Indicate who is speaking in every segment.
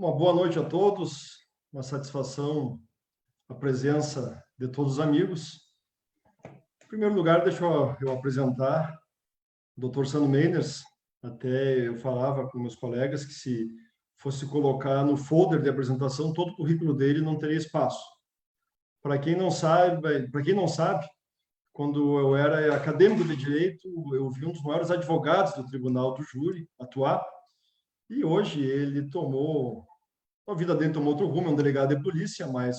Speaker 1: Uma boa noite a todos, uma satisfação a presença de todos os amigos. Em primeiro lugar, deixa eu apresentar o Dr. Sandro Meiners. Até eu falava com meus colegas que se fosse colocar no folder de apresentação, todo o currículo dele não teria espaço. Para quem não sabe, quando eu era acadêmico de direito, eu vi um dos maiores advogados do Tribunal do Júri atuar, e hoje ele a vida dele tomou outro rumo, é um delegado de polícia, mas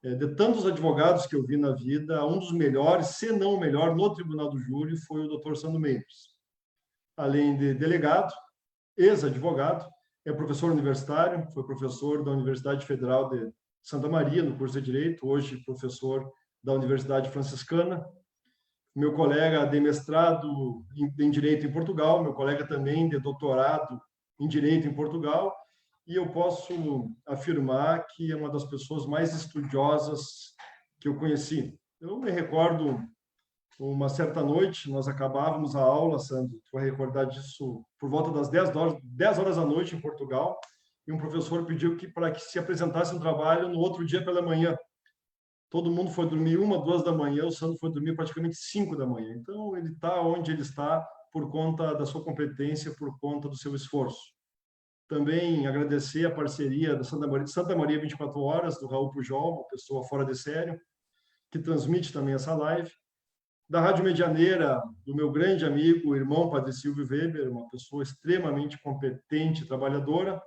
Speaker 1: de tantos advogados que eu vi na vida, um dos melhores, se não o melhor, no Tribunal do Júri foi o Dr. Sandro Meiners. Além de delegado, ex-advogado, é professor universitário, foi professor da Universidade Federal de Santa Maria, no curso de Direito, hoje professor da Universidade Franciscana. Meu colega de mestrado em Direito em Portugal, meu colega também de doutorado em Direito em Portugal, e eu posso afirmar que é uma das pessoas mais estudiosas que eu conheci. Eu me recordo, uma certa noite, nós acabávamos a aula, Sandro, tu vai recordar disso, por volta das 10 horas da noite em Portugal, e um professor pediu para que se apresentasse um trabalho no outro dia pela manhã. Todo mundo foi dormir 1, 2 da manhã, o Sandro foi dormir praticamente 5 da manhã. Então, ele está onde ele está por conta da sua competência, por conta do seu esforço. Também agradecer a parceria da Santa Maria 24 Horas, do Raul Pujol, uma pessoa fora de sério, que transmite também essa live. Da Rádio Medianeira, do meu grande amigo, irmão Padre Silvio Weber, uma pessoa extremamente competente e trabalhadora.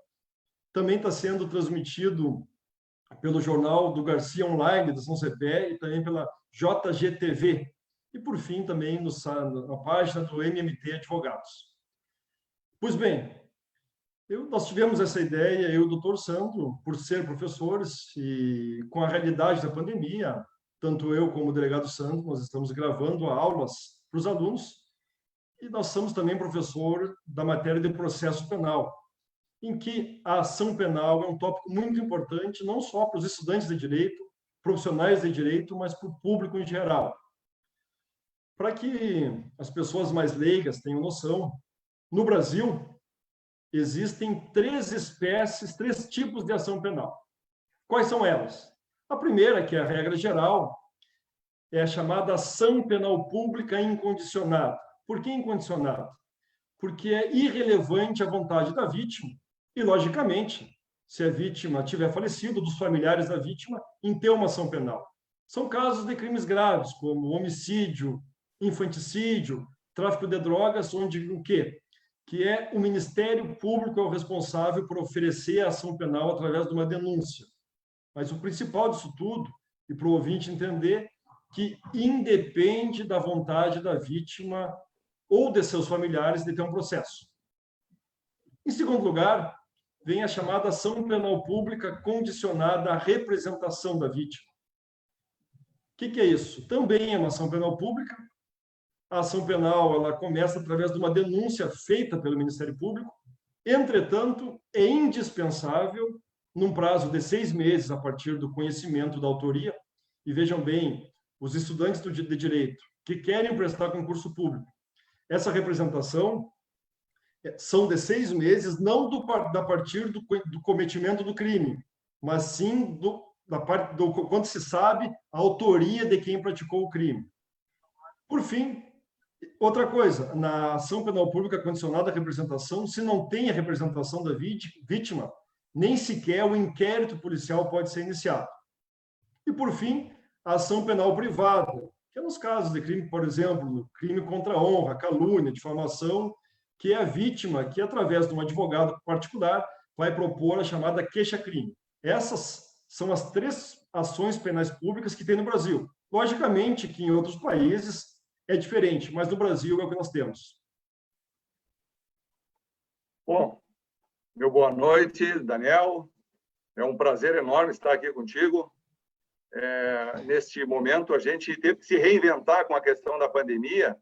Speaker 1: Também está sendo transmitido pelo Jornal do Garcia Online, da São Cepé, e também pela JGTV. E, por fim, também na página do MMT Advogados. Pois bem, nós tivemos essa ideia, eu e o Dr. Sandro, por ser professores, e com a realidade da pandemia, tanto eu como o delegado Sandro, nós estamos gravando aulas para os alunos, e nós somos também professor da matéria de processo penal, em que a ação penal é um tópico muito importante, não só para os estudantes de direito, profissionais de direito, mas para o público em geral. Para que as pessoas mais leigas tenham noção, no Brasil, existem 3 tipos de ação penal. Quais são elas? A primeira, que é a regra geral, é a chamada ação penal pública incondicionada. Por que incondicionada? Porque é irrelevante a vontade da vítima e, logicamente, se a vítima tiver falecido, dos familiares da vítima, em ter uma ação penal. São casos de crimes graves, como homicídio, infanticídio, tráfico de drogas, onde o quê? Que é o Ministério Público é o responsável por oferecer a ação penal através de uma denúncia. Mas o principal disso tudo, e para o ouvinte entender, que independe da vontade da vítima ou de seus familiares de ter um processo. Em segundo lugar, vem a chamada ação penal pública condicionada à representação da vítima. O que é isso? Também é uma ação penal pública. A ação penal ela começa através de uma denúncia feita pelo Ministério Público. Entretanto, é indispensável, num prazo de 6 meses, a partir do conhecimento da autoria, e vejam bem, os estudantes de direito que querem prestar concurso público, essa representação são de 6 meses, não a partir do cometimento do crime, mas sim quando se sabe a autoria de quem praticou o crime. Por fim, outra coisa, na ação penal pública condicionada à representação, se não tem a representação da vítima, nem sequer o inquérito policial pode ser iniciado. E, por fim, a ação penal privada, que é nos casos de crime, por exemplo, crime contra a honra, calúnia, difamação, que é a vítima que, através de um advogado particular, vai propor a chamada queixa-crime. Essas são as 3 ações penais públicas que tem no Brasil. Logicamente que em outros países é diferente, mas no Brasil é o que nós temos.
Speaker 2: Bom, meu boa noite, Daniel. É um prazer enorme estar aqui contigo. Neste momento, a gente teve que se reinventar com a questão da pandemia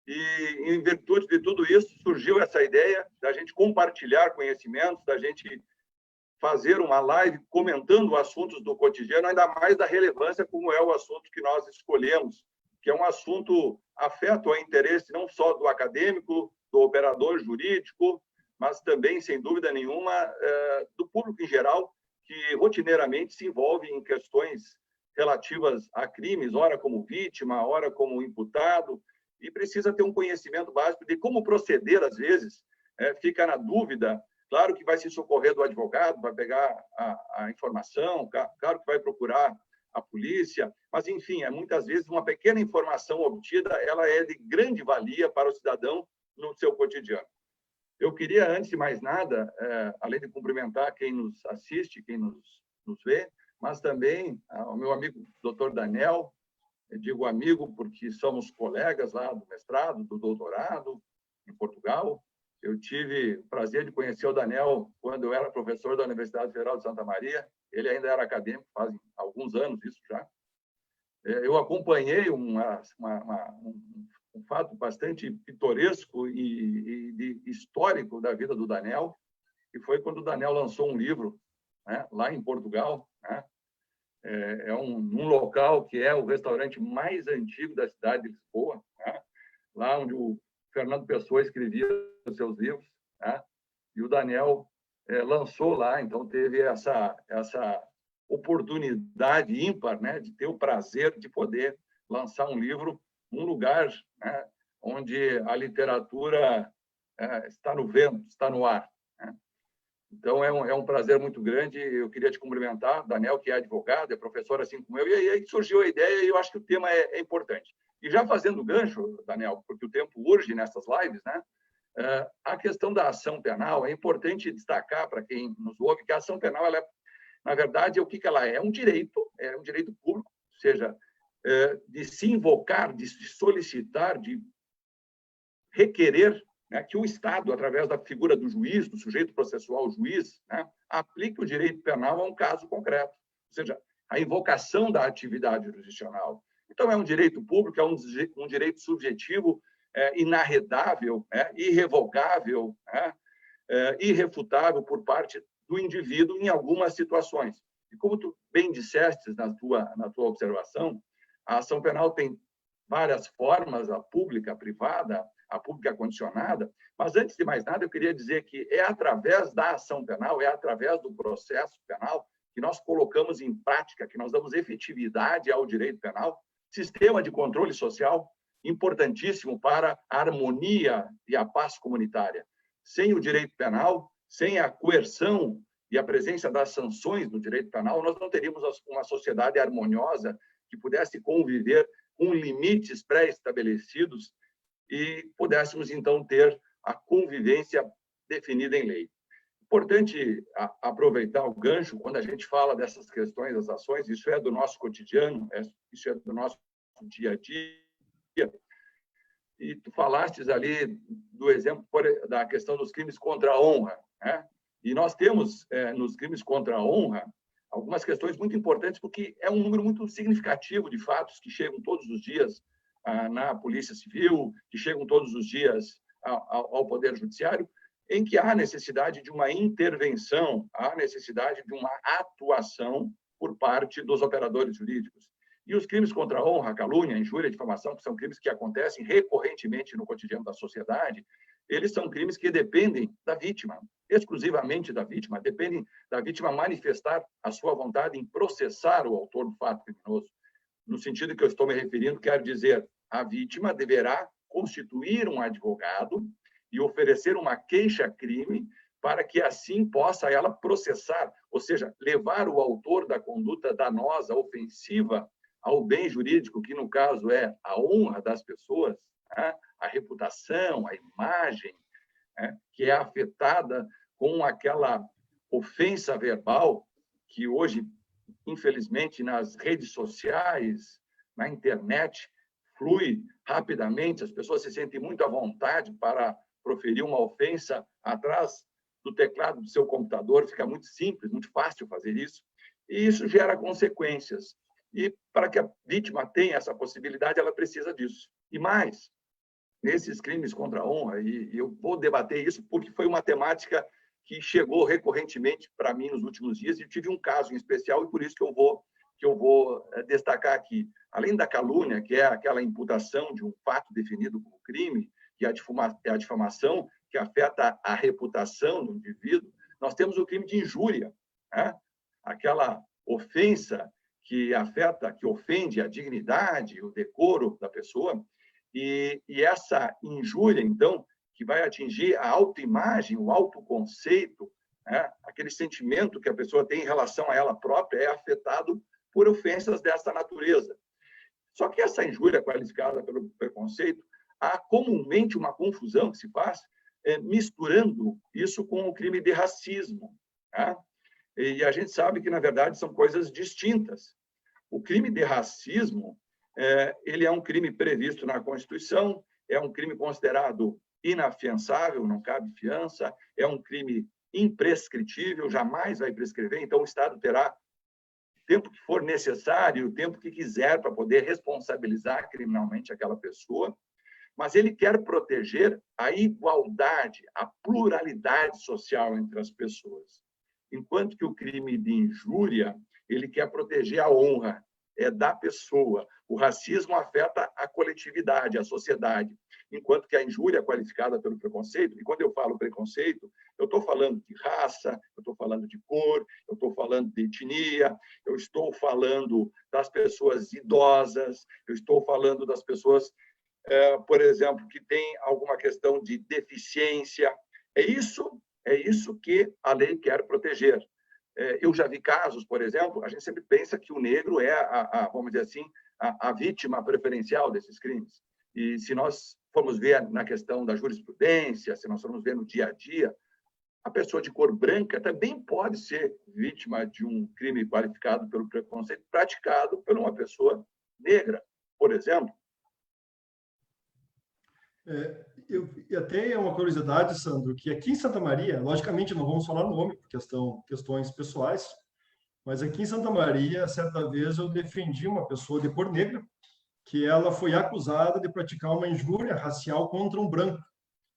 Speaker 2: e, em virtude de tudo isso, surgiu essa ideia da gente compartilhar conhecimentos, da gente fazer uma live comentando assuntos do cotidiano, ainda mais da relevância como é o assunto que nós escolhemos, que é um assunto afeto ao interesse não só do acadêmico, do operador jurídico, mas também, sem dúvida nenhuma, do público em geral, que rotineiramente se envolve em questões relativas a crimes, ora como vítima, ora como imputado, e precisa ter um conhecimento básico de como proceder, às vezes, fica na dúvida. Claro que vai se socorrer do advogado, vai pegar a informação, claro que vai procurar a polícia, mas, enfim, muitas vezes uma pequena informação obtida ela é de grande valia para o cidadão no seu cotidiano. Eu queria, antes de mais nada, além de cumprimentar quem nos assiste, quem nos vê, mas também ao meu amigo Dr. Daniel, eu digo amigo porque somos colegas lá do mestrado, do doutorado, em Portugal. Eu tive o prazer de conhecer o Daniel quando eu era professor da Universidade Federal de Santa Maria. Ele ainda era acadêmico, faz alguns anos isso já. Eu acompanhei um fato bastante pitoresco e histórico da vida do Daniel, que foi quando o Daniel lançou um livro, né, lá em Portugal, né? Um local que é o restaurante mais antigo da cidade de Lisboa, né? Lá onde o Fernando Pessoa escrevia os seus livros, né? E o Daniel lançou lá, então teve essa oportunidade ímpar, né, de ter o prazer de poder lançar um livro num lugar, né, onde a literatura está no vento, está no ar, né? Então, é um prazer muito grande. Eu queria te cumprimentar, Daniel, que é advogado, é professor assim como eu, e aí surgiu a ideia e eu acho que o tema é importante. E já fazendo gancho, Daniel, porque o tempo urge nessas lives, né? A questão da ação penal, é importante destacar para quem nos ouve que a ação penal, ela na verdade, o que ela é? É um direito público, ou seja, de se invocar, de se solicitar, de requerer, né, que o Estado, através da figura do juiz, do sujeito processual juiz, né, aplique o direito penal a um caso concreto, ou seja, a invocação da atividade jurisdicional. Então, é um direito público, é um direito subjetivo, inarredável, irrevogável, irrefutável por parte do indivíduo em algumas situações. E como tu bem disseste na tua observação, a ação penal tem várias formas, a pública, a privada, a pública condicionada, mas, antes de mais nada, eu queria dizer que é através da ação penal, é através do processo penal que nós colocamos em prática, que nós damos efetividade ao direito penal, sistema de controle social importantíssimo para a harmonia e a paz comunitária. Sem o direito penal, sem a coerção e a presença das sanções no direito penal, nós não teríamos uma sociedade harmoniosa que pudesse conviver com limites pré-estabelecidos e pudéssemos, então, ter a convivência definida em lei. Importante aproveitar o gancho quando a gente fala dessas questões, das ações, isso é do nosso cotidiano, isso é do nosso dia a dia. E tu falastes ali do exemplo da questão dos crimes contra a honra, né? E nós temos, nos crimes contra a honra, algumas questões muito importantes, porque é um número muito significativo de fatos que chegam todos os dias na Polícia Civil, que chegam todos os dias ao Poder Judiciário, em que há necessidade de uma intervenção, há necessidade de uma atuação por parte dos operadores jurídicos. E os crimes contra a honra, a calúnia, a injúria, a difamação, que são crimes que acontecem recorrentemente no cotidiano da sociedade, eles são crimes que dependem da vítima, exclusivamente da vítima, dependem da vítima manifestar a sua vontade em processar o autor do fato criminoso. No sentido que eu estou me referindo, quero dizer, a vítima deverá constituir um advogado e oferecer uma queixa-crime para que assim possa ela processar, ou seja, levar o autor da conduta danosa, ofensiva ao bem jurídico, que no caso é a honra das pessoas, né? A reputação, a imagem, né? Que é afetada com aquela ofensa verbal que hoje, infelizmente, nas redes sociais, na internet, flui rapidamente, as pessoas se sentem muito à vontade para proferir uma ofensa atrás do teclado do seu computador, fica muito simples, muito fácil fazer isso, e isso gera consequências. E para que a vítima tenha essa possibilidade, ela precisa disso. E mais, nesses crimes contra a honra, e eu vou debater isso porque foi uma temática que chegou recorrentemente para mim nos últimos dias, e tive um caso em especial, e por isso que eu vou destacar aqui. Além da calúnia, que é aquela imputação de um fato definido como crime, e a difamação, que afeta a reputação do indivíduo, nós temos o crime de injúria, né? Aquela ofensa que afeta, que ofende a dignidade, o decoro da pessoa, e essa injúria, então, que vai atingir a autoimagem, o autoconceito, né? Aquele sentimento que a pessoa tem em relação a ela própria é afetado por ofensas dessa natureza. Só que essa injúria qualificada pelo preconceito, há comumente uma confusão que se faz misturando isso com o crime de racismo, né? E a gente sabe que, na verdade, são coisas distintas. O crime de racismo, ele é um crime previsto na Constituição, é um crime considerado inafiançável, não cabe fiança, é um crime imprescritível, jamais vai prescrever, então o Estado terá o tempo que for necessário, o tempo que quiser para poder responsabilizar criminalmente aquela pessoa, mas ele quer proteger a igualdade, a pluralidade social entre as pessoas. Enquanto que o crime de injúria, ele quer proteger a honra da pessoa. O racismo afeta a coletividade, a sociedade, enquanto que a injúria é qualificada pelo preconceito, e quando eu falo preconceito, eu estou falando de raça, eu estou falando de cor, eu estou falando de etnia, eu estou falando das pessoas idosas, eu estou falando das pessoas, por exemplo, que têm alguma questão de deficiência. É isso que a lei quer proteger. Eu já vi casos, por exemplo, a gente sempre pensa que o negro é, vamos dizer assim, a vítima preferencial desses crimes. E se nós formos ver na questão da jurisprudência, se nós formos ver no dia a dia, a pessoa de cor branca também pode ser vítima de um crime qualificado pelo preconceito praticado por uma pessoa negra, por exemplo.
Speaker 1: E até é uma curiosidade, Sandro, que aqui em Santa Maria, logicamente não vamos falar nome, por questões pessoais, mas aqui em Santa Maria, certa vez eu defendi uma pessoa de cor negra, que ela foi acusada de praticar uma injúria racial contra um branco.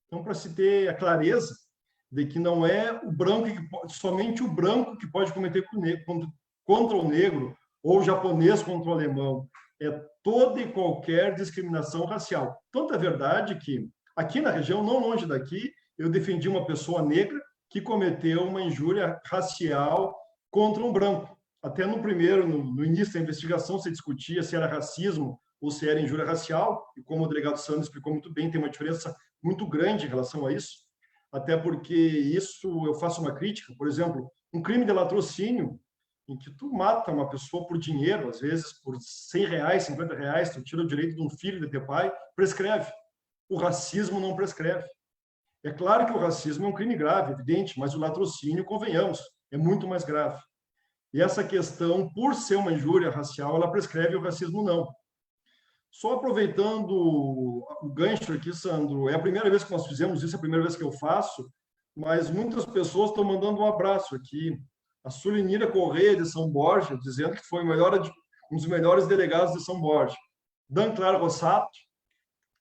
Speaker 1: Então, para se ter a clareza de que não é o branco somente o branco que pode cometer contra o negro, ou o japonês contra o alemão, é toda e qualquer discriminação racial. Tanto é verdade que, aqui na região, não longe daqui, eu defendi uma pessoa negra que cometeu uma injúria racial contra um branco. Até no início da investigação, se discutia se era racismo ou se era injúria racial, e como o delegado Sandro explicou muito bem, tem uma diferença muito grande em relação a isso, até porque isso eu faço uma crítica. Por exemplo, um crime de latrocínio, em que tu mata uma pessoa por dinheiro, às vezes por R$100, R$50, tu tira o direito de um filho de ter pai, prescreve. O racismo não prescreve. É claro que o racismo é um crime grave, evidente, mas o latrocínio, convenhamos, é muito mais grave. E essa questão, por ser uma injúria racial, ela prescreve, o racismo não. Só aproveitando o gancho aqui, Sandro, é a primeira vez que nós fizemos isso, é a primeira vez que eu faço, mas muitas pessoas estão mandando um abraço aqui. A Sulinira Correia, de São Borja, dizendo que foi um dos melhores delegados de São Borja. Dan Claro Rossato,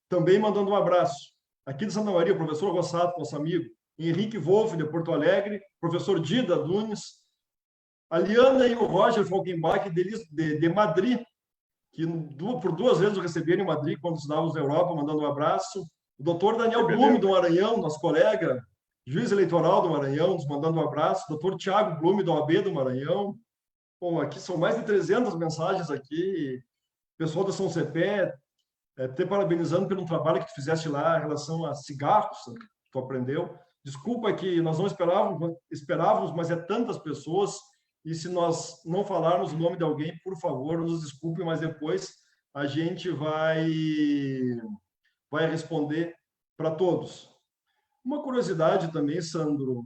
Speaker 1: também mandando um abraço. Aqui de Santa Maria, o professor Rossato, nosso amigo. Henrique Wolff, de Porto Alegre. Professor Dida Nunes. A Liana e o Roger Falkenbach, de Madrid, que por 2 vezes o receberam em Madrid, quando estudávamos na Europa, mandando um abraço. O doutor Daniel Blume, do Maranhão, nosso colega, juiz eleitoral do Maranhão, nos mandando um abraço. Doutor Tiago Blume, do OAB do Maranhão. Bom, aqui são mais de 300 mensagens aqui. Pessoal da São Cepé, te parabenizando pelo trabalho que tu fizeste lá em relação a cigarros, que tu aprendeu. Desculpa que nós não esperávamos, mas é tantas pessoas, e se nós não falarmos o nome de alguém, por favor, nos desculpe, mas depois a gente vai responder para todos. Uma curiosidade também, Sandro,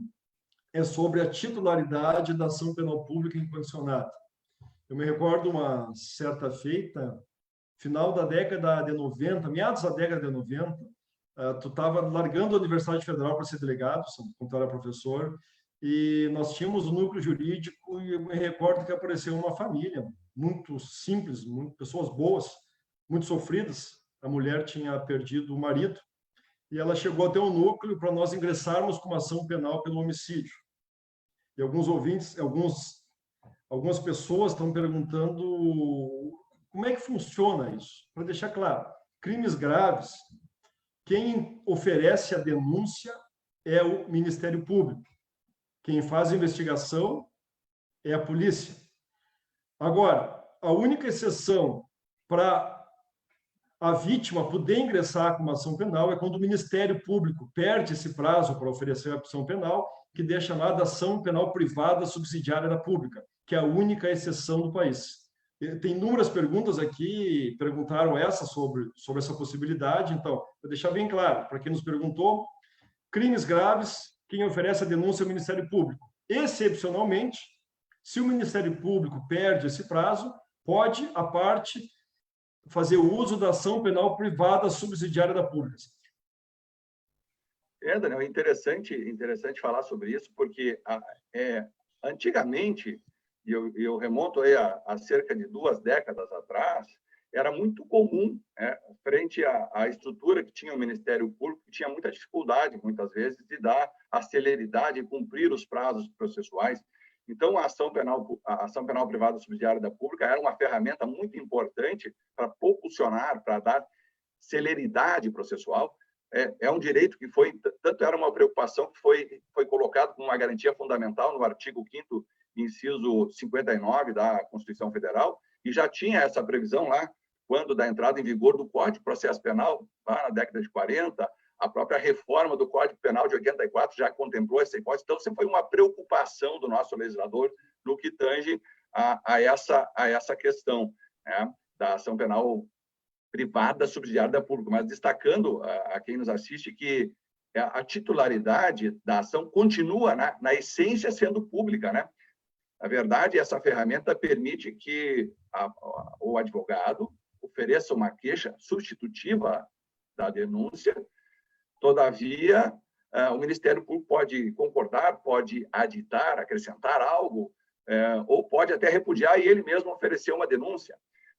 Speaker 1: é sobre a titularidade da ação penal pública incondicionada. Eu me recordo uma certa feita, final da década de 90, meados da década de 90, tu estava largando a Universidade Federal para ser delegado, quando tu era professor, e nós tínhamos o núcleo jurídico, e eu me recordo que apareceu uma família muito simples, pessoas boas, muito sofridas. A mulher tinha perdido o marido, e ela chegou até o núcleo para nós ingressarmos com uma ação penal pelo homicídio. E alguns ouvintes, algumas pessoas estão perguntando como é que funciona isso. Para deixar claro, crimes graves, quem oferece a denúncia é o Ministério Público. Quem faz a investigação é a polícia. Agora, a única exceção para a vítima poder ingressar com uma ação penal é quando o Ministério Público perde esse prazo para oferecer a ação penal, que é a chamada ação penal privada subsidiária da pública, que é a única exceção do país. Tem inúmeras perguntas aqui, perguntaram sobre essa possibilidade, então, vou deixar bem claro, para quem nos perguntou, crimes graves, quem oferece a denúncia é o Ministério Público. Excepcionalmente, se o Ministério Público perde esse prazo, pode a parte fazer uso da ação penal privada subsidiária da pública.
Speaker 2: Daniel, interessante falar sobre isso, porque antigamente, e eu remonto aí a cerca de 2 décadas atrás, era muito comum, frente à estrutura que tinha o Ministério Público, que tinha muita dificuldade, muitas vezes, de dar a celeridade e cumprir os prazos processuais. Então, a ação penal privada subsidiária da pública era uma ferramenta muito importante para propulsionar, para dar celeridade processual. É um direito que tanto era uma preocupação que foi colocado como uma garantia fundamental no artigo 5º, inciso 59 da Constituição Federal, e já tinha essa previsão lá, quando da entrada em vigor do Código de Processo Penal, lá na década de 40, a própria reforma do Código Penal de 84 já contemplou essa hipótese. Então, sempre foi uma preocupação do nosso legislador no que tange a essa questão, né, da ação penal privada subsidiária da pública, mas destacando a quem nos assiste que a titularidade da ação continua, na essência, sendo pública, né? Na verdade, essa ferramenta permite que o advogado ofereça uma queixa substitutiva da denúncia. Todavia, o Ministério Público pode concordar, pode aditar, acrescentar algo, ou pode até repudiar e ele mesmo oferecer uma denúncia.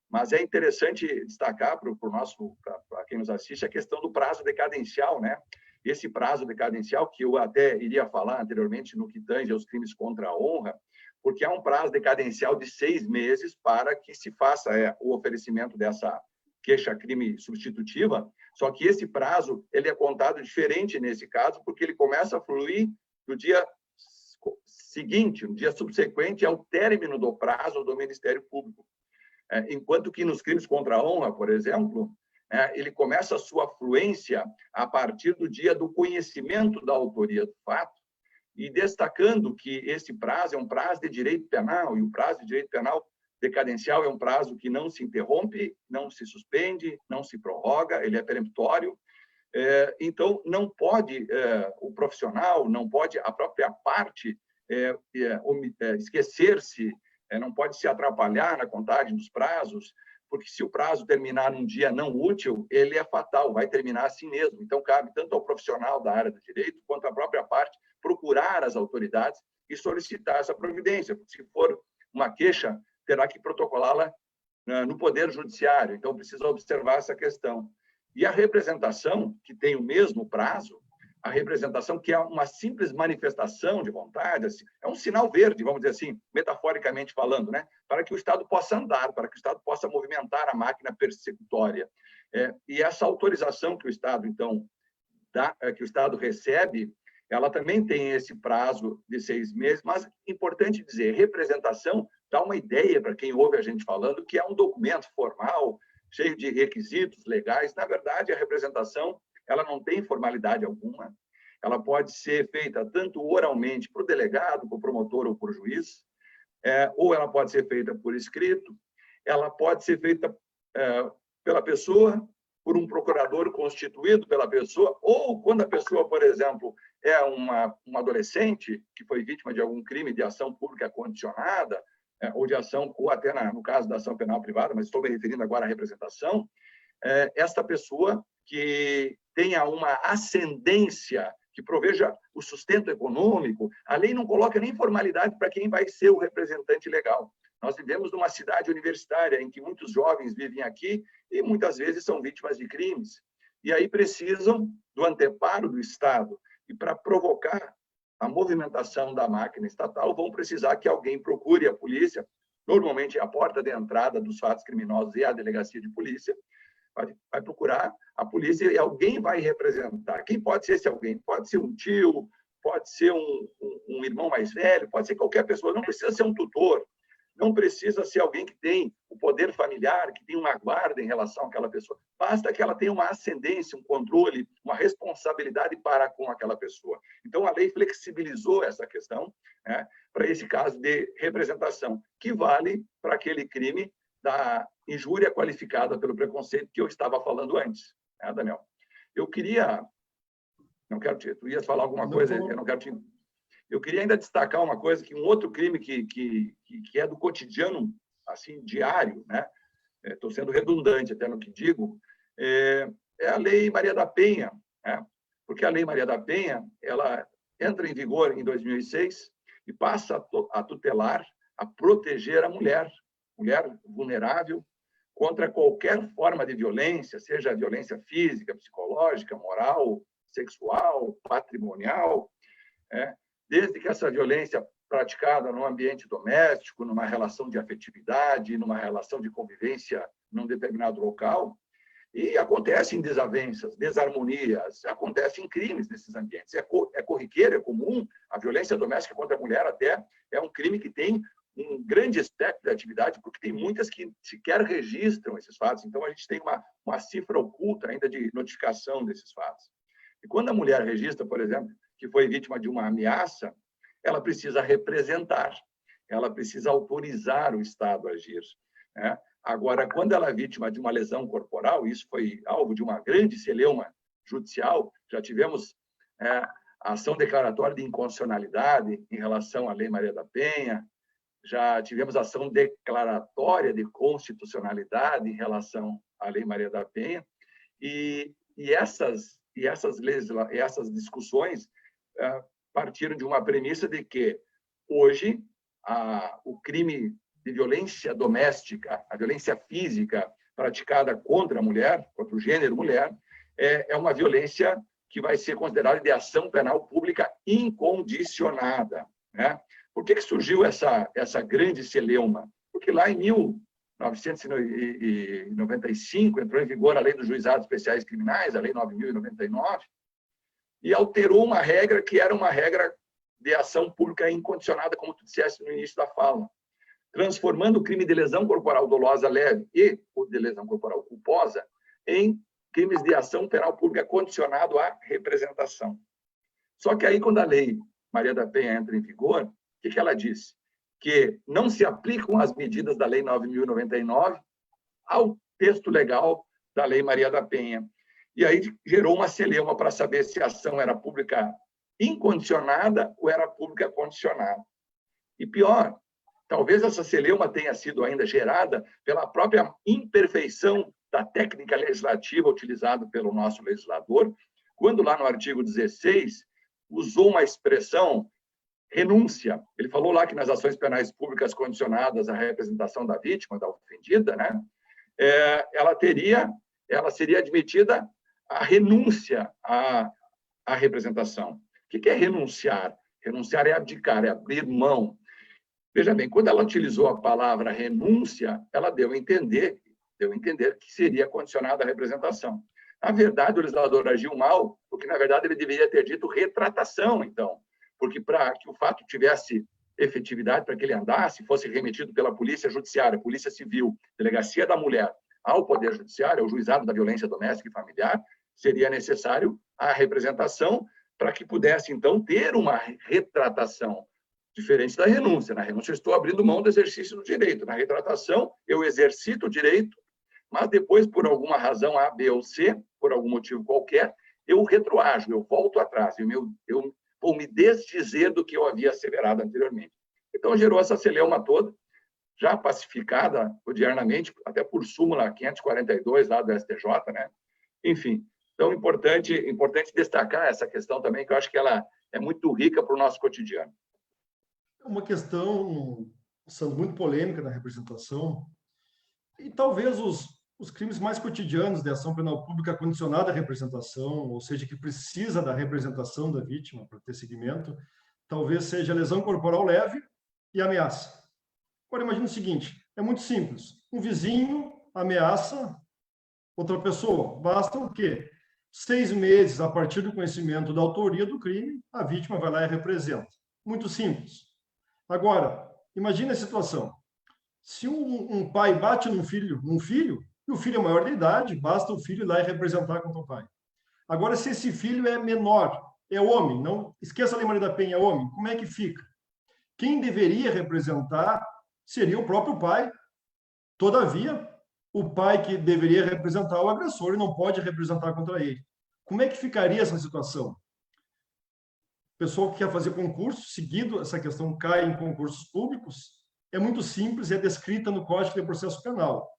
Speaker 2: Mas é interessante destacar para quem nos assiste a questão do prazo decadencial, né? Esse prazo decadencial, que eu até iria falar anteriormente no que tange aos crimes contra a honra, porque há um prazo decadencial de 6 meses para que se faça o oferecimento dessa queixa-crime substitutiva, só que esse prazo ele é contado diferente nesse caso, porque ele começa a fluir no dia seguinte, no dia subsequente ao término do prazo do Ministério Público. Enquanto que nos crimes contra a honra, por exemplo, ele começa a sua fluência a partir do dia do conhecimento da autoria do fato, e destacando que esse prazo é um prazo de direito penal, e o prazo de direito penal decadencial é um prazo que não se interrompe, não se suspende, não se prorroga, ele é peremptório. Então, não pode o profissional, não pode a própria parte esquecer-se, não pode se atrapalhar na contagem dos prazos, porque se o prazo terminar num dia não útil, ele é fatal, vai terminar assim mesmo. Então, cabe tanto ao profissional da área do direito, quanto à própria parte, procurar as autoridades e solicitar essa providência. Se for uma queixa, terá que protocolá-la no Poder Judiciário. Então, precisa observar essa questão. E a representação, que tem o mesmo prazo, a representação que é uma simples manifestação de vontade, assim, é um sinal verde, vamos dizer assim, metaforicamente falando, né? Para que o Estado possa andar, para que o Estado possa movimentar a máquina persecutória. E essa autorização que o Estado, então, que o Estado recebe, ela também tem esse prazo de 6 meses, mas importante dizer, representação dá uma ideia para quem ouve a gente falando que é um documento formal, cheio de requisitos legais. Na verdade, a representação ela não tem formalidade alguma, ela pode ser feita tanto oralmente para o delegado, para o promotor ou para o juiz, ou ela pode ser feita por escrito, ela pode ser feita pela pessoa, por um procurador constituído pela pessoa, ou quando a pessoa, por exemplo, é um adolescente que foi vítima de algum crime de ação pública condicionada, ou de ação, ou até no caso da ação penal privada, mas estou me referindo agora à representação, esta pessoa que tenha uma ascendência, que proveja o sustento econômico, a lei não coloca nem formalidade para quem vai ser o representante legal. Nós vivemos numa cidade universitária em que muitos jovens vivem aqui e muitas vezes são vítimas de crimes. E aí precisam do anteparo do Estado. E para provocar a movimentação da máquina estatal, vão precisar que alguém procure a polícia, normalmente a porta de entrada dos fatos criminosos é a delegacia de polícia, vai procurar a polícia e alguém vai representar. Quem pode ser esse alguém? Pode ser um tio, pode ser um irmão mais velho, pode ser qualquer pessoa, não precisa ser um tutor, não precisa ser alguém que tem o poder familiar, que tem uma guarda em relação àquela pessoa. Basta que ela tenha uma ascendência, um controle, uma responsabilidade para com aquela pessoa. Então, a lei flexibilizou essa questão, né, para esse caso de representação, que vale para aquele crime da injúria qualificada pelo preconceito que eu estava falando antes, né, Daniel? Eu queria... Não quero te... Tu ias falar alguma coisa? Eu não quero te... Eu queria ainda destacar uma coisa, que um outro crime que é do cotidiano, assim, diário, né? Estou sendo redundante até no que digo, é a Lei Maria da Penha, né? Porque a Lei Maria da Penha, ela entra em vigor em 2006 e passa a tutelar, a proteger a mulher vulnerável, contra qualquer forma de violência, seja violência física, psicológica, moral, sexual, patrimonial, desde que essa violência praticada no ambiente doméstico, numa relação de afetividade, numa relação de convivência num determinado local, e acontece em desavenças, desarmonias, acontece em crimes nesses ambientes. É corriqueiro, é comum, a violência doméstica contra a mulher até é um crime que tem um grande espectro de atividade, porque tem muitas que sequer registram esses fatos. Então, a gente tem uma cifra oculta ainda de notificação desses fatos. E quando a mulher registra, por exemplo, que foi vítima de uma ameaça, ela precisa representar, ela precisa autorizar o Estado a agir, né? Agora, quando ela é vítima de uma lesão corporal, isso foi alvo de uma grande celeuma judicial, já tivemos a ação declaratória de inconstitucionalidade em relação à Lei Maria da Penha, já tivemos ação declaratória de constitucionalidade em relação à Lei Maria da Penha, e essas discussões partiram de uma premissa de que hoje o crime de violência doméstica, a violência física praticada contra a mulher, contra o gênero mulher, é uma violência que vai ser considerada de ação penal pública incondicionada, né? Por que surgiu essa grande celeuma? Porque lá em 1995 entrou em vigor a Lei dos Juizados Especiais Criminais, a Lei 9.099, e alterou uma regra que era uma regra de ação pública incondicionada, como tu disseste no início da fala, transformando o crime de lesão corporal dolosa leve e o de lesão corporal culposa em crimes de ação penal pública condicionado à representação. Só que aí, quando a Lei Maria da Penha entra em vigor, o que ela diz? Que não se aplicam as medidas da Lei 9.099 ao texto legal da Lei Maria da Penha. E aí gerou uma celeuma para saber se a ação era pública incondicionada ou era pública condicionada. E pior, talvez essa celeuma tenha sido ainda gerada pela própria imperfeição da técnica legislativa utilizada pelo nosso legislador, quando lá no artigo 16 usou uma expressão renúncia. Ele falou lá que nas ações penais públicas condicionadas à representação da vítima, da ofendida, né, ela seria admitida a renúncia à representação. O que é renunciar? Renunciar é abdicar, é abrir mão. Veja bem, quando ela utilizou a palavra renúncia, ela deu a entender que seria condicionada à representação. Na verdade, o legislador agiu mal, porque, na verdade, ele deveria ter dito retratação, então, porque para que o fato tivesse efetividade, para que ele andasse, fosse remetido pela Polícia Judiciária, Polícia Civil, Delegacia da Mulher, ao Poder Judiciário, ao Juizado da Violência Doméstica e Familiar, seria necessário a representação para que pudesse, então, ter uma retratação, diferente da renúncia. Na renúncia, eu estou abrindo mão do exercício do direito. Na retratação, eu exercito o direito, mas depois, por alguma razão A, B ou C, por algum motivo qualquer, eu retroajo, eu volto atrás, eu vou me desdizer do que eu havia asseverado anteriormente. Então, gerou essa celeuma toda, já pacificada odiernamente, até por súmula 542 lá do STJ, né? Enfim, então, importante destacar essa questão também, que eu acho que ela é muito rica para o nosso cotidiano.
Speaker 1: É uma questão, sendo muito polêmica na representação, e talvez os crimes mais cotidianos de ação penal pública condicionada à representação, ou seja, que precisa da representação da vítima para ter seguimento, talvez seja lesão corporal leve e ameaça. Agora, imagine o seguinte, é muito simples. Um vizinho ameaça outra pessoa. Basta o quê? 6 meses a partir do conhecimento da autoria do crime, a vítima vai lá e representa. Muito simples. Agora, imagine a situação. Se um pai bate num filho, e o filho é maior de idade, basta o filho ir lá e representar contra o pai. Agora, se esse filho é menor, é homem, não esqueça a Lei Maria da Penha, é homem, como é que fica? Quem deveria representar seria o próprio pai. Todavia, o pai que deveria representar o agressor e não pode representar contra ele. Como é que ficaria essa situação? O pessoal que quer fazer concurso, seguido essa questão cai em concursos públicos, é muito simples e é descrita no Código de Processo Penal.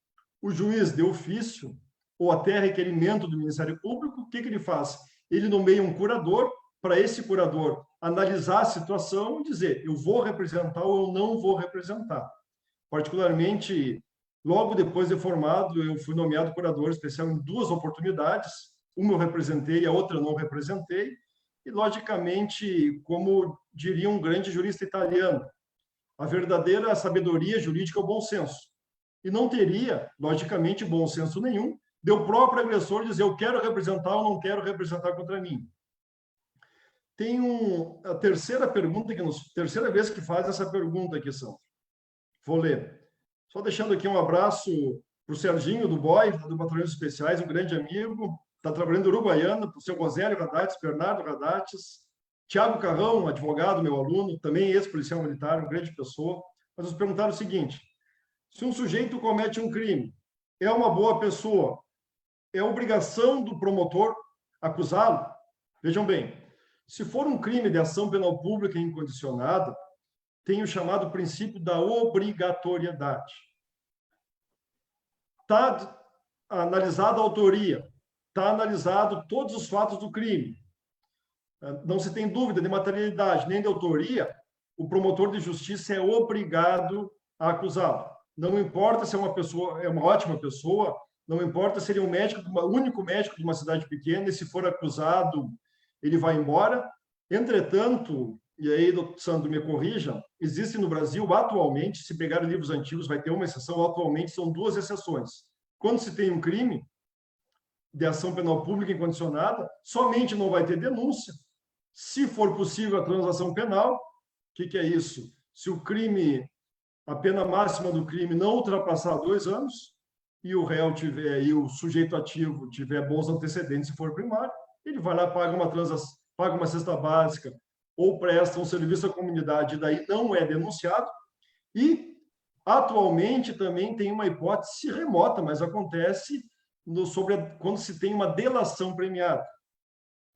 Speaker 1: O juiz de ofício, ou até requerimento do Ministério Público, o que ele faz? Ele nomeia um curador, para esse curador analisar a situação e dizer, eu vou representar ou eu não vou representar. Particularmente, logo depois de formado, eu fui nomeado curador especial em 2 oportunidades, uma eu representei, a outra eu não representei, e, logicamente, como diria um grande jurista italiano, a verdadeira sabedoria jurídica é o bom senso. E não teria, logicamente, bom senso nenhum de o próprio agressor dizer eu quero representar ou não quero representar contra mim. Tem a terceira pergunta, terceira vez que faz essa pergunta aqui, Sandro. Vou ler. Só deixando aqui um abraço para o Serginho do BOI, do Batalhões Especiais, um grande amigo, está trabalhando em Uruguaiana, para o seu Rosélio Radates, Bernardo Radates, Tiago Carrão, advogado, meu aluno, também ex-policial militar, uma grande pessoa. Mas nos perguntaram o seguinte, se um sujeito comete um crime, é uma boa pessoa, é obrigação do promotor acusá-lo? Vejam bem, se for um crime de ação penal pública incondicionada, tem o chamado princípio da obrigatoriedade. Está analisada a autoria, está analisado todos os fatos do crime, não se tem dúvida de materialidade nem de autoria, o promotor de justiça é obrigado a acusá-lo. Não importa se é uma pessoa, é uma ótima pessoa, não importa se ele é um médico, o único médico de uma cidade pequena, e se for acusado, ele vai embora. Entretanto, e aí, Sandro, me corrija, existe no Brasil, atualmente, se pegar livros antigos, vai ter uma exceção, atualmente são 2 exceções. Quando se tem um crime de ação penal pública incondicionada, somente não vai ter denúncia. Se for possível a transação penal, o que é isso? Se o crime, a pena máxima do crime não ultrapassar 2 anos, e o réu tiver, e o sujeito ativo tiver bons antecedentes, se for primário, ele vai lá, paga uma cesta básica, ou presta um serviço à comunidade, e daí não é denunciado. E, atualmente, também tem uma hipótese remota, mas acontece quando se tem uma delação premiada,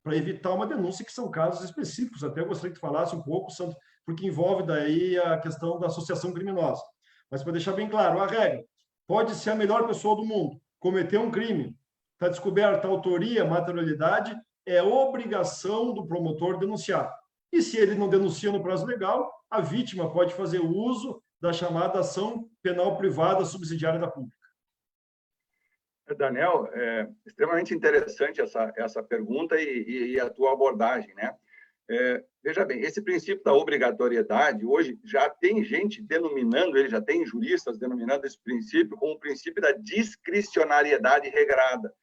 Speaker 1: para evitar uma denúncia, que são casos específicos. Até eu gostaria que falasse um pouco, Sandro, porque envolve daí a questão da associação criminosa. Mas, para deixar bem claro, a regra, pode ser a melhor pessoa do mundo, cometer um crime, está descoberta a autoria, materialidade, é obrigação do promotor denunciar. E se ele não denuncia no prazo legal, a vítima pode fazer uso da chamada ação penal privada subsidiária da pública.
Speaker 2: Daniel, é extremamente interessante essa pergunta e a tua abordagem, né? Veja bem, esse princípio da obrigatoriedade, hoje já tem gente denominando, ele já tem juristas denominando esse princípio como o princípio da discricionariedade regrada.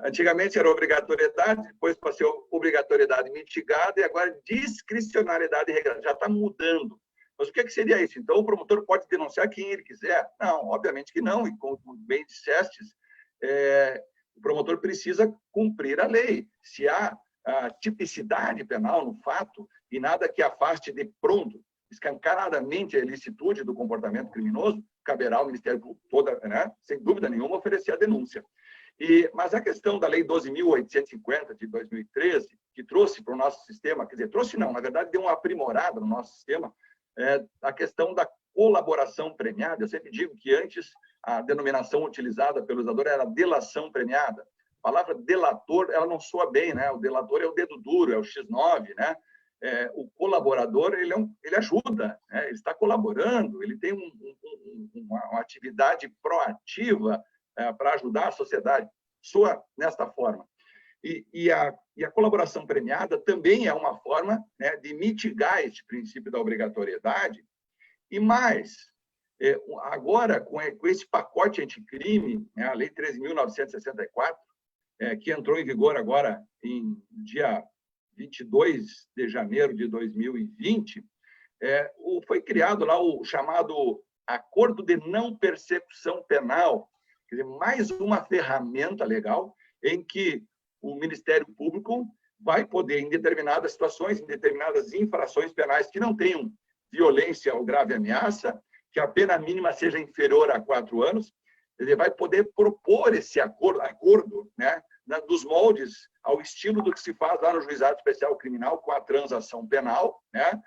Speaker 2: Antigamente era obrigatoriedade, depois passou a obrigatoriedade mitigada e agora discricionariedade regrada. Já está mudando. Mas o que seria isso? Então, o promotor pode denunciar quem ele quiser? Não, obviamente que não. E como bem disseste, o promotor precisa cumprir a lei. Se há a tipicidade penal no fato e nada que afaste de pronto, escancaradamente a ilicitude do comportamento criminoso, caberá ao Ministério Público toda, né, sem dúvida nenhuma, oferecer a denúncia. Mas a questão da Lei 12.850 de 2013, que trouxe para o nosso sistema, quer dizer, trouxe não, na verdade deu uma aprimorada no nosso sistema, a questão da colaboração premiada. Eu sempre digo que antes a denominação utilizada pelo usador era delação premiada. A palavra delator, ela não soa bem, né? O delator é o dedo duro, é o X9, né? O colaborador, ele ajuda, né? Ele está colaborando, ele tem uma atividade proativa para ajudar a sociedade. Soa nesta forma. E a colaboração premiada também é uma forma, né, de mitigar este princípio da obrigatoriedade. E mais, Agora, com esse pacote anticrime, né, a Lei 13.964, que entrou em vigor agora em dia 22 de janeiro de 2020, foi criado lá o chamado Acordo de Não Persecução Penal, quer dizer, mais uma ferramenta legal em que o Ministério Público vai poder, em determinadas situações, em determinadas infrações penais que não tenham violência ou grave ameaça, que a pena mínima seja inferior a 4 anos, ele vai poder propor esse acordo, né, dos moldes ao estilo do que se faz lá no Juizado Especial Criminal com a transação penal, né?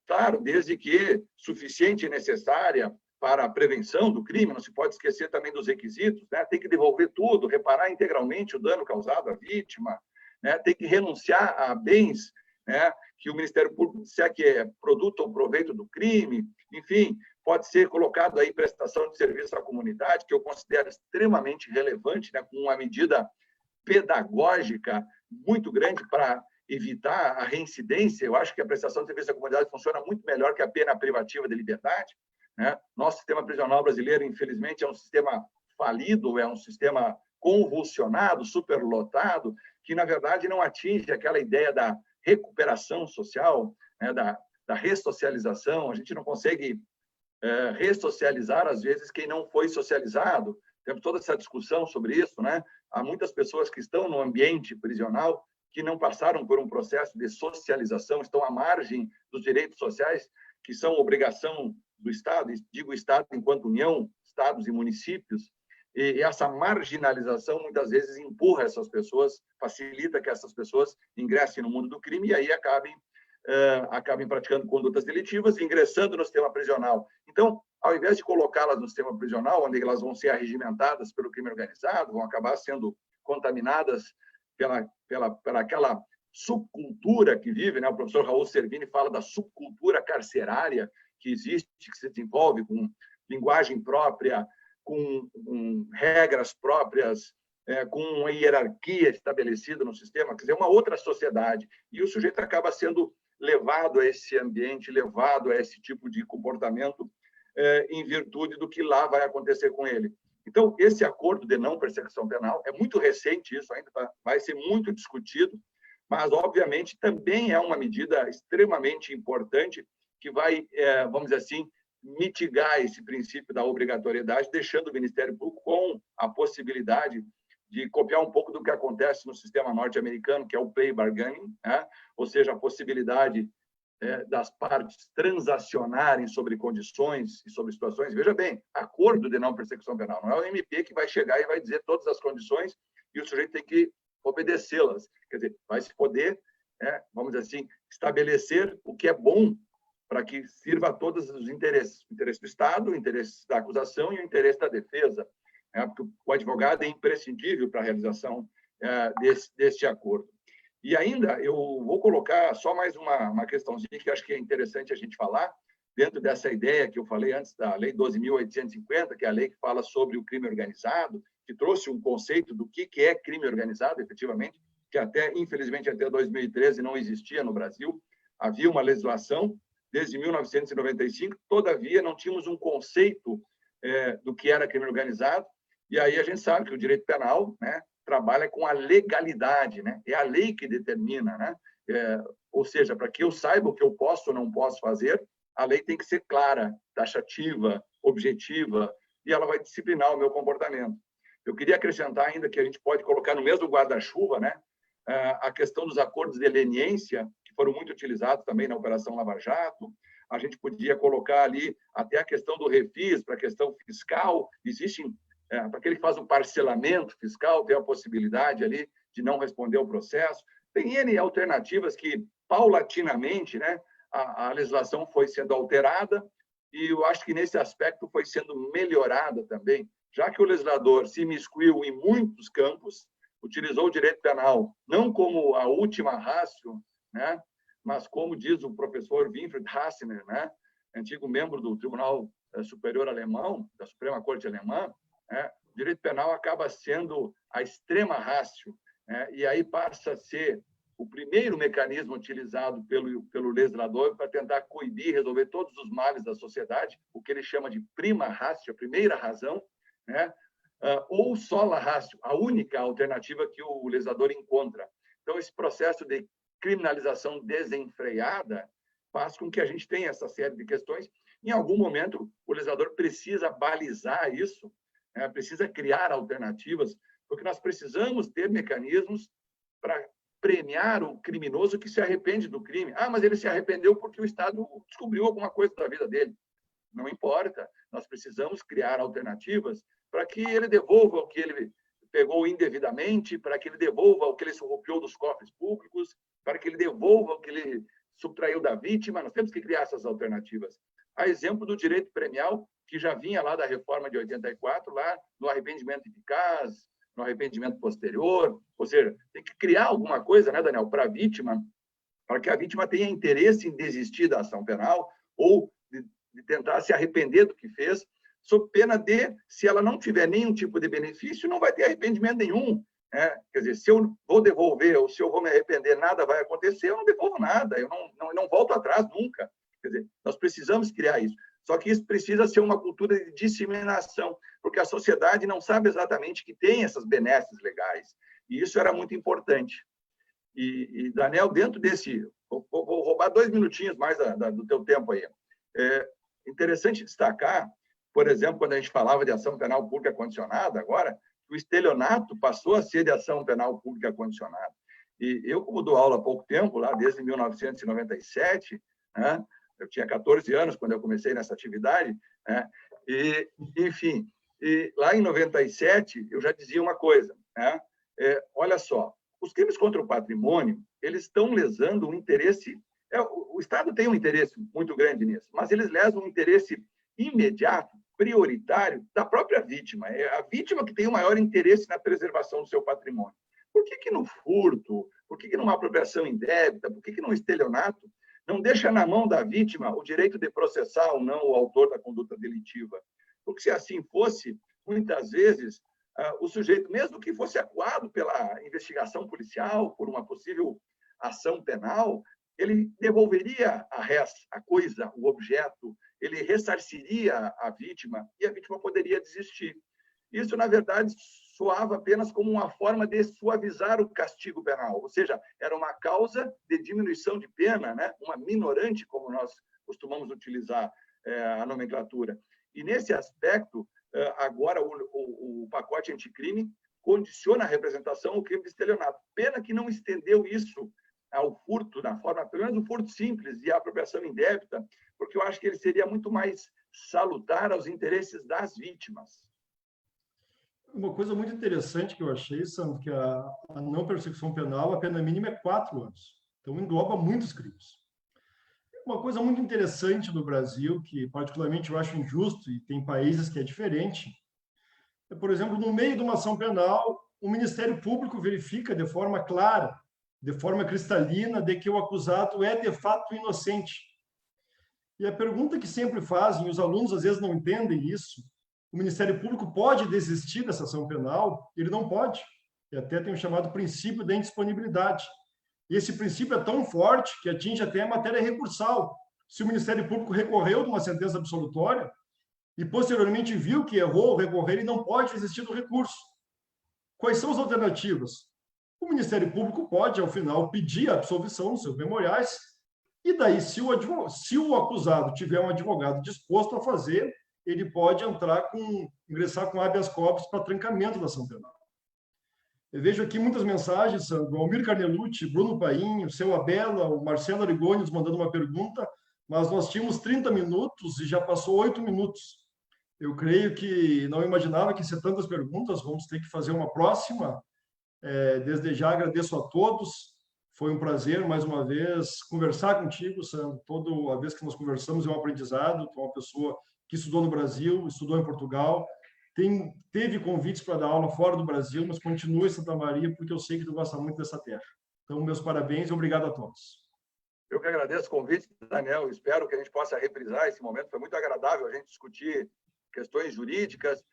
Speaker 2: Claro, desde que suficiente e necessária para a prevenção do crime, não se pode esquecer também dos requisitos, né? Tem que devolver tudo, reparar integralmente o dano causado à vítima, né? Tem que renunciar a bens, né, que o Ministério Público disser que é produto ou proveito do crime, enfim, pode ser colocado aí prestação de serviço à comunidade, que eu considero extremamente relevante, né, com uma medida pedagógica muito grande para evitar a reincidência. Eu acho que a prestação de serviço à comunidade funciona muito melhor que a pena privativa de liberdade, né? Nosso sistema prisional brasileiro, infelizmente, é um sistema falido, é um sistema convulsionado, superlotado, que, na verdade, não atinge aquela ideia da recuperação social, né, da ressocialização. A gente não consegue ressocializar, às vezes, quem não foi socializado. Temos toda essa discussão sobre isso, né? Há muitas pessoas que estão no ambiente prisional que não passaram por um processo de socialização, estão à margem dos direitos sociais, que são obrigação do Estado, digo Estado enquanto União, Estados e municípios, e essa marginalização muitas vezes empurra essas pessoas, facilita que essas pessoas ingressem no mundo do crime e aí acabem praticando condutas delitivas, ingressando no sistema prisional. Então, ao invés de colocá-las no sistema prisional, onde elas vão ser arregimentadas pelo crime organizado, vão acabar sendo contaminadas pela aquela subcultura que vive, né? O professor Raul Servini fala da subcultura carcerária que existe, que se desenvolve com linguagem própria, com regras próprias, com uma hierarquia estabelecida no sistema, quer dizer, uma outra sociedade. E o sujeito acaba sendo levado a esse ambiente, levado a esse tipo de comportamento em virtude do que lá vai acontecer com ele. Então, esse acordo de não persecução penal é muito recente, isso ainda vai ser muito discutido, mas, obviamente, também é uma medida extremamente importante que vai, vamos dizer assim, mitigar esse princípio da obrigatoriedade, deixando o Ministério Público com a possibilidade de copiar um pouco do que acontece no sistema norte-americano, que é o plea bargaining, né? Ou seja, a possibilidade das partes transacionarem sobre condições e sobre situações. Veja bem, acordo de não persecução penal, não é o MP que vai chegar e vai dizer todas as condições e o sujeito tem que obedecê-las. Quer dizer, vai se poder, vamos dizer assim, estabelecer o que é bom para que sirva a todos os interesses. O interesse do Estado, o interesse da acusação e o interesse da defesa. Porque o advogado é imprescindível para a realização deste acordo. E ainda, eu vou colocar só mais uma questãozinha que acho que é interessante a gente falar, dentro dessa ideia que eu falei antes da Lei 12.850, que é a lei que fala sobre o crime organizado, que trouxe um conceito do que é crime organizado, efetivamente, que infelizmente, até 2013 não existia no Brasil. Havia uma legislação desde 1995, todavia não tínhamos um conceito do que era crime organizado, e aí a gente sabe que o direito penal, né, trabalha com a legalidade, né? É a lei que determina, né? Ou seja, para que eu saiba o que eu posso ou não posso fazer, a lei tem que ser clara, taxativa, objetiva, e ela vai disciplinar o meu comportamento. Eu queria acrescentar ainda que a gente pode colocar no mesmo guarda-chuva, né, a questão dos acordos de leniência, que foram muito utilizados também na Operação Lava Jato. A gente podia colocar ali até a questão do refis, para a questão fiscal. Existem, para que ele faz um parcelamento fiscal, tem a possibilidade ali de não responder ao processo. Tem N alternativas que, paulatinamente, né, a legislação foi sendo alterada e eu acho que, nesse aspecto, foi sendo melhorada também, já que o legislador se imiscuiu em muitos campos, utilizou o direito penal não como a última ratio, né, mas como diz o professor Winfried Hassner, né, antigo membro do Tribunal Superior Alemão, da Suprema Corte Alemã, né, o direito penal acaba sendo a extrema ratio, né, e aí passa a ser o primeiro mecanismo utilizado pelo legislador para tentar coibir, resolver todos os males da sociedade, o que ele chama de prima ratio, a primeira razão, né? Ou sola ratio, a única alternativa que o legislador encontra. Então, esse processo de criminalização desenfreada faz com que a gente tenha essa série de questões. Em algum momento, o legislador precisa balizar isso, né? Precisa criar alternativas, porque nós precisamos ter mecanismos para premiar o criminoso que se arrepende do crime. Ah, mas ele se arrependeu porque o Estado descobriu alguma coisa da vida dele. Não importa. Nós precisamos criar alternativas para que ele devolva o que ele pegou indevidamente, para que ele devolva o que ele surrupiou dos cofres públicos, para que ele devolva o que ele subtraiu da vítima. Nós temos que criar essas alternativas. A exemplo do direito premial, que já vinha lá da reforma de 84, lá no arrependimento eficaz, no arrependimento posterior, ou seja, tem que criar alguma coisa, né, Daniel, para a vítima, para que a vítima tenha interesse em desistir da ação penal ou de tentar se arrepender do que fez, sob pena de, se ela não tiver nenhum tipo de benefício, não vai ter arrependimento nenhum. Né? Quer dizer, se eu vou devolver ou se eu vou me arrepender, nada vai acontecer, eu não devolvo nada, eu não volto atrás nunca. Quer dizer, nós precisamos criar isso. Só que isso precisa ser uma cultura de disseminação, porque a sociedade não sabe exatamente que tem essas benesses legais. E isso era muito importante. E Daniel, dentro desse... Vou roubar 2 minutinhos mais do teu tempo aí. É interessante destacar, por exemplo, quando a gente falava de ação penal pública condicionada, agora, o estelionato passou a ser de ação penal pública condicionada. E eu, como dou aula há pouco tempo, lá desde 1997, né, eu tinha 14 anos quando eu comecei nessa atividade, né? E, enfim, lá em 97, eu já dizia uma coisa, né? Olha só, os crimes contra o patrimônio, eles estão lesando um interesse... o Estado tem um interesse muito grande nisso, mas eles lesam um interesse imediato, prioritário, da própria vítima. É a vítima que tem o maior interesse na preservação do seu patrimônio. Por que no furto? Por que numa apropriação indébita? Por que no estelionato não deixa na mão da vítima o direito de processar ou não o autor da conduta delitiva? Porque, se assim fosse, muitas vezes, o sujeito, mesmo que fosse acuado pela investigação policial, por uma possível ação penal, ele devolveria a res, a coisa, o objeto, ele ressarciria a vítima e a vítima poderia desistir. Isso, na verdade, soava apenas como uma forma de suavizar o castigo penal, ou seja, era uma causa de diminuição de pena, né? Uma minorante, como nós costumamos utilizar a nomenclatura. E, nesse aspecto, agora o pacote anticrime condiciona a representação ao crime de estelionato. Pena que não estendeu isso ao furto, na forma, pelo menos o furto simples e a apropriação indébita, porque eu acho que ele seria muito mais salutar aos interesses das vítimas.
Speaker 1: Uma coisa muito interessante que eu achei, Sandro, que a não persecução penal, a pena mínima é 4 anos. Então, engloba muitos crimes. Uma coisa muito interessante no Brasil, que particularmente eu acho injusto, e tem países que é diferente, é, por exemplo, no meio de uma ação penal, o Ministério Público verifica de forma clara, de forma cristalina, de que o acusado é de fato inocente. E a pergunta que sempre fazem, os alunos às vezes não entendem isso, o Ministério Público pode desistir dessa ação penal? Ele não pode. E até tem o chamado princípio da indisponibilidade. E esse princípio é tão forte que atinge até a matéria recursal. Se o Ministério Público recorreu de uma sentença absolutória e posteriormente viu que errou, recorrer, ele não pode desistir do recurso. Quais são as alternativas? O Ministério Público pode, ao final, pedir a absolvição nos seus memoriais, e daí, se o acusado tiver um advogado disposto a fazer, ele pode ingressar com habeas corpus para trancamento da ação penal. Eu vejo aqui muitas mensagens, Sandro, Almir Carnelucci, Bruno Paim, o seu Abela, o Marcelo Arigoni nos mandando uma pergunta, mas nós tínhamos 30 minutos e já passou 8 minutos. Eu creio que não imaginava que ser tantas perguntas, vamos ter que fazer uma próxima. Desde já agradeço a todos, foi um prazer mais uma vez conversar contigo, Sandro. Toda a vez que nós conversamos é um aprendizado, tu é uma pessoa que estudou no Brasil, estudou em Portugal, teve convites para dar aula fora do Brasil, mas continua em Santa Maria, porque eu sei que tu gosta muito dessa terra. Então, meus parabéns e obrigado a todos.
Speaker 2: Eu que agradeço o convite, Daniel. Espero que a gente possa reprisar esse momento. Foi muito agradável a gente discutir questões jurídicas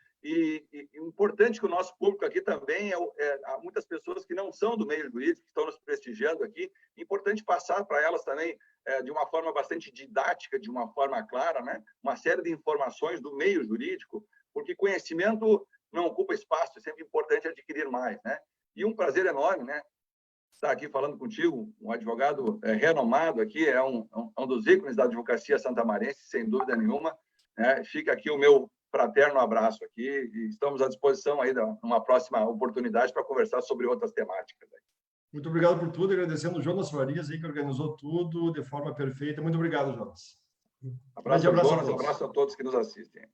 Speaker 2: importante que o nosso público aqui também há muitas pessoas que não são do meio jurídico, que estão nos prestigiando aqui. Importante passar para elas também, de uma forma bastante didática, de uma forma clara, né? Uma série de informações do meio jurídico, porque conhecimento não ocupa espaço, é sempre importante adquirir mais, né? E um prazer enorme, né? Estar aqui falando contigo, um advogado renomado aqui, é um dos ícones da advocacia santamarense, sem dúvida nenhuma, né? Fica aqui o meu fraterno abraço aqui e estamos à disposição aí numa próxima oportunidade para conversar sobre outras temáticas.
Speaker 1: Muito obrigado por tudo, agradecendo o Jonas Farias aí, que organizou tudo de forma perfeita. Muito obrigado, Jonas.
Speaker 2: Abraço,
Speaker 1: Grande abraço a
Speaker 2: Jonas,
Speaker 1: todos.
Speaker 2: abraço a todos que nos assistem.